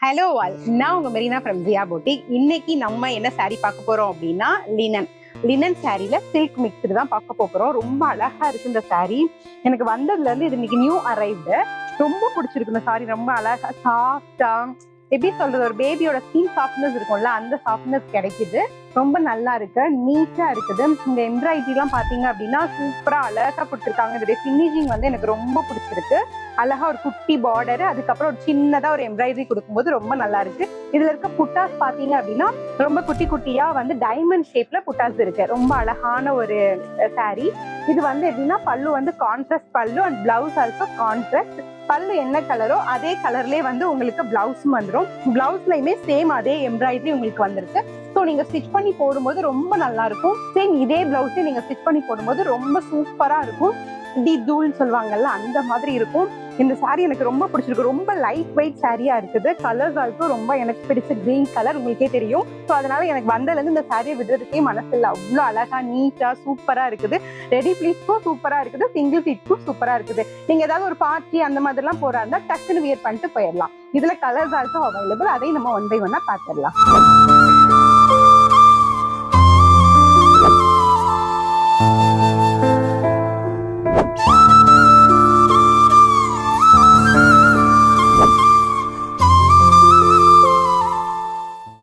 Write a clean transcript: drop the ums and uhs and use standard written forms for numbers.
Hello all, நான் உங்க Marina from ஜியா பூட்டிக். இன்னைக்கு நம்ம என்ன saree பார்க்க போறோம் அப்படின்னா லினன் சாரியில சில்க் மிக்ஸ்டு தான் பார்க்க போறோம். ரொம்ப அழகா இருக்கு இந்த saree. எனக்கு வந்ததுல இருந்து இது இன்னைக்கு நியூ அரைவ்டு. ரொம்ப பிடிச்சிருக்கு இந்த saree. ரொம்ப அழகா சாஃப்டா, எப்படி சொல்றது, ஒரு பேபியோட ஸ்கின் சாஃப்ட்னஸ் இருக்கும்ல, அந்த சாஃப்ட்னஸ் கிடைக்குது. ரொம்ப நல்லா இருக்கு, நீட்டா இருக்குது. இந்த எம்ப்ராய்டரி எல்லாம் பாத்தீங்க அப்படின்னா சூப்பரா அழகா கொடுத்துருக்காங்க. இதோட ஃபினிஷிங் வந்து எனக்கு ரொம்ப பிடிச்சிருக்கு. அழகா ஒரு குட்டி பார்டர், அதுக்கப்புறம் ஒரு சின்னதா ஒரு எம்ப்ராய்டரி கொடுக்கும்போது ரொம்ப நல்லா இருக்கு. இதுல இருக்க புட்டாஸ் பாத்தீங்க அப்படின்னா ரொம்ப குட்டி குட்டியா வந்து டைமண்ட் ஷேப்ல புட்டாஸ் இருக்கு. ரொம்ப அழகான ஒரு saree. இது வந்து எப்படின்னா பல்லு வந்து கான்ட்ராஸ்ட் பல்லு அண்ட் பிளவுஸ் ஆல்சோ கான்ட்ராஸ்ட். பல்லு என்ன கலரோ அதே கலர்லயே வந்து உங்களுக்கு பிளவுஸும் வந்துடும். பிளவுஸ்லயுமே சேம் அதே எம்ப்ராய்டரி உங்களுக்கு வந்திருக்கு. ஸோ நீங்க ஸ்டிச் பண்ணி போடும்போது ரொம்ப நல்லா இருக்கும். சேம் இதே பிளவுஸே நீங்க ஸ்டிச் பண்ணி போடும்போது ரொம்ப சூப்பரா இருக்கும். டி தூள்னு சொல்லுவாங்கல்ல, அந்த மாதிரி இருக்கும். இந்த saree எனக்கு ரொம்ப பிடிச்சிருக்கு. ரொம்ப லைட் வெயிட் சாரியா இருக்குது. கலர்ஸ் ஆல்சோ ரொம்ப எனக்கு பிடிச்ச கிரீன் கலர், உங்களுக்கே தெரியும். ஸோ அதனால எனக்கு வந்ததுல இருந்து இந்த சாரியை விடுறதுக்கே மனசு இல்லை. அவ்வளோ அழகா நீட்டா சூப்பரா இருக்குது. ரெடி ப்ளீட்ஸ்க்கும் சூப்பரா இருக்குது, சிங்கிள் ப்ளீட்ஸ்க்கும் சூப்பரா இருக்குது. நீங்க ஏதாவது ஒரு பார்ட்டி அந்த மாதிரி எல்லாம் போறா இருந்தா டக்குன்னு வியர் பண்ணிட்டு போயிடலாம். இதுல கலர்ஸ் ஆல்சோ அவைலபிள். அதையும் நம்ம ஒன் பை ஒன்னா பார்த்துடலாம்.